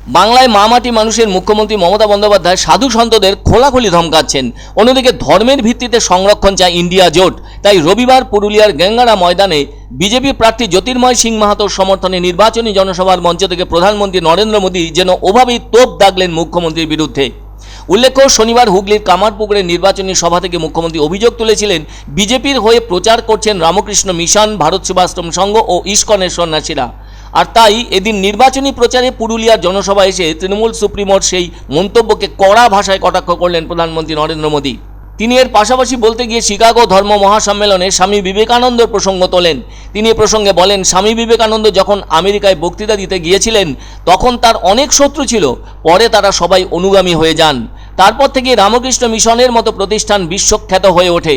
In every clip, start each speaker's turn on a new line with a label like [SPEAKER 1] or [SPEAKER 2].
[SPEAKER 1] বাংলায় মামাটি মানুষের মুখ্যমন্ত্রী মমতা বন্দ্যোপাধ্যায় সাধু সন্তদের খোলাখুলি ধমকাচ্ছেন। অন্যদিকে ধর্মের ভিত্তিতে সংরক্ষণ চায় ইন্ডিয়া জোট। তাই রবিবার পুরুলিয়ার গেঙ্গারা ময়দানে বিজেপি প্রার্থী জ্যোতির্ময় সিং মাহাতোর সমর্থনে নির্বাচনী জনসভার মঞ্চ থেকে প্রধানমন্ত্রী নরেন্দ্র মোদী যেন ওভাবেই তোপ দাগলেন মুখ্যমন্ত্রীর বিরুদ্ধে। উল্লেখ্য, শনিবার হুগলির কামারপুকুরের নির্বাচনী সভা থেকে মুখ্যমন্ত্রী অভিযোগ তুলেছিলেন বিজেপির হয়ে প্রচার করছেন রামকৃষ্ণ মিশন, ভারত সেবাশ্রম সংঘ ও ইস্কনের সন্ন্যাসীরা। আর তাই এদিন নির্বাচনী প্রচারে পুরুলিয়ার জনসভা এসে তৃণমূল সুপ্রিমোর সেই মন্তব্যকে কড়া ভাষায় কটাক্ষ করলেন প্রধানমন্ত্রী নরেন্দ্র মোদী। তিনি এর পাশাপাশি বলতে গিয়ে শিকাগো ধর্ম মহাসম্মেলনে স্বামী বিবেকানন্দের প্রসঙ্গ তোলেন। তিনি এ প্রসঙ্গে বলেন, স্বামী বিবেকানন্দ যখন আমেরিকায় বক্তৃতা দিতে গিয়েছিলেন তখন তার অনেক শত্রু ছিল, পরে তারা সবাই অনুগামী হয়ে যান। তারপর থেকে রামকৃষ্ণ মিশনের মতো প্রতিষ্ঠান বিশ্বখ্যাত হয়ে ওঠে,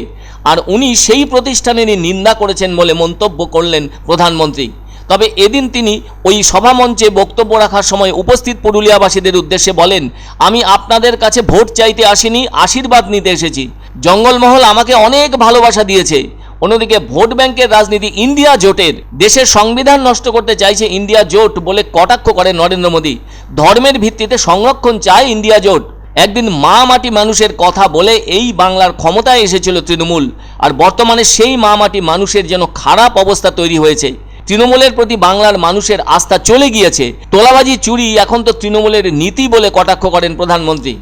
[SPEAKER 1] আর উনি সেই প্রতিষ্ঠানেরই নিন্দা করেছেন বলে মন্তব্য করলেন প্রধানমন্ত্রী। তবে এদিন তিনি ওই সভামঞ্চে বক্তব্য রাখার সময় উপস্থিত পুরুলিয়াবাসীদের উদ্দেশ্যে বলেন, আমি আপনাদের কাছে ভোট চাইতে আসিনি, আশীর্বাদ নিতে এসেছি। জঙ্গলমহল আমাকে অনেক ভালোবাসা দিয়েছে। অন্যদিকে ভোট ব্যাংকের রাজনীতি ইন্ডিয়া জোটের, দেশের সংবিধান নষ্ট করতে চাইছে ইন্ডিয়া জোট বলে কটাক্ষ করেন নরেন্দ্র মোদী। ধর্মের ভিত্তিতে সংরক্ষণ চায় ইন্ডিয়া জোট। একদিন মা মাটি মানুষের কথা বলে এই বাংলার ক্ষমতায় এসেছিল তৃণমূল, আর বর্তমানে সেই মা মাটি মানুষের যেন খারাপ অবস্থা তৈরি হয়েছে। তৃণমূলের প্রতি বাংলার মানুষের আস্থা চলে গিয়েছে। তোলাবাজি, চুরি এখন তো তৃণমূলের নীতি বলে কটাক্ষ করেন প্রধানমন্ত্রী।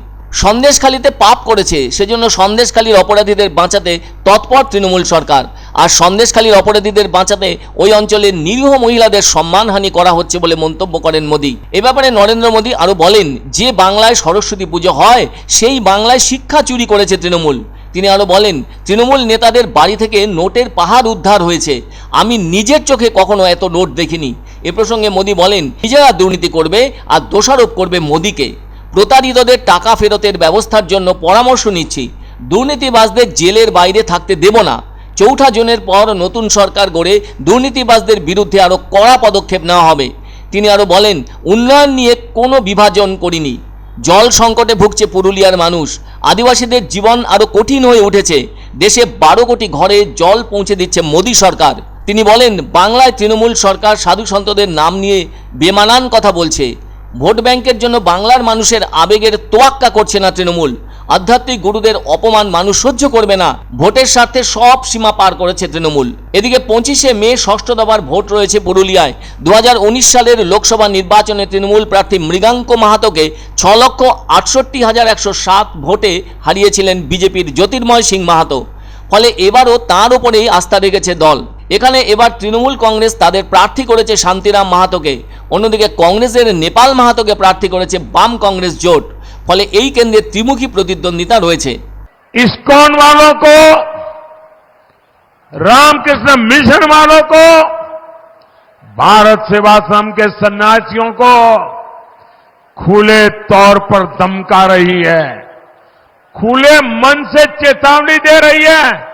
[SPEAKER 1] সন্দেশখালীতে পাপ করেছে, সেজন্য সন্দেশখালীর অপরাধীদের বাঁচাতে তৎপর তৃণমূল সরকার। আর সন্দেশখালীর অপরাধীদের বাঁচাতে ওই অঞ্চলের নিরীহ মহিলাদের সম্মানহানি করা হচ্ছে বলে মন্তব্য করেন মোদী। এ ব্যাপারে নরেন্দ্র মোদী আরও বলেন, যে বাংলায় সরস্বতী পুজো হয় সেই বাংলায় শিক্ষা চুরি করেছে তৃণমূল। তিনি আরও বলেন, তৃণমূল নেতাদের বাড়ি থেকে নোটের পাহাড় উদ্ধার হয়েছে। আমি নিজের চোখে কখনো এত নোট দেখিনি। এ প্রসঙ্গে মোদী বলেন, নিজেরা দুর্নীতি করবে আর দোষারোপ করবে মোদীকে। প্রতারিতদের টাকা ফেরতের ব্যবস্থার জন্য পরামর্শ নিচ্ছি। দুর্নীতিবাজদের জেলের বাইরে থাকতে দেব না। ৪ঠা জুনের পর নতুন সরকার গড়ে দুর্নীতিবাজদের বিরুদ্ধে আরও কড়া পদক্ষেপ নেওয়া হবে। তিনি আরও বলেন, উন্নয়ন নিয়ে কোনো বিভাজন করিনি। জল সংকটে ভুগছে পুরুলিয়ার মানুষ। আদিবাসীদের জীবন আরও কঠিন হয়ে উঠেছে। দেশে 12 কোটি ঘরে জল পৌঁছে দিচ্ছে মোদী সরকার। তিনি বলেন, বাংলায় তৃণমূল সরকার সাধু সন্তদের নাম নিয়ে বেমানান কথা বলছে। ভোট ব্যাংকের জন্য বাংলার মানুষের আবেগের তোয়াক্কা করছে না তৃণমূল। আধ্যাত্মিক গুরুদের অপমান মানুষ সহ্য করবে না। ভোটের স্বার্থে সব সীমা পার করেছে তৃণমূল। এদিকে 25শে মে ষষ্ঠ দফার ভোট রয়েছে পুরুলিয়ায়। 2019 সালের লোকসভা নির্বাচনে তৃণমূল প্রার্থী মৃগাঙ্ক মাহাতোকে 6,68,107 ভোটে হারিয়েছিলেন বিজেপির জ্যোতির্ময় সিং মাহাতো। ফলে এবারও তাঁর উপরেই আস্থা রেখেছে দল। এখানে এবার তৃণমূল কংগ্রেস তাদের প্রার্থী করেছে শান্তিরাম মাহাতোকে। অন্যদিকে কংগ্রেসের নেপাল মাহাতোকে প্রার্থী করেছে বাম কংগ্রেস জোট। ফলে এই কেন্দ্রে ত্রিমুখী প্রতিদ্বন্দ্বিতা রয়েছে।
[SPEAKER 2] इस्कॉन वालों को, रामकृष्ण मिशन वालों को, भारत सेवाश्रम के सन्यासियों को खुले तौर पर धमका रही है, खुले मन से चेतावनी दे रही है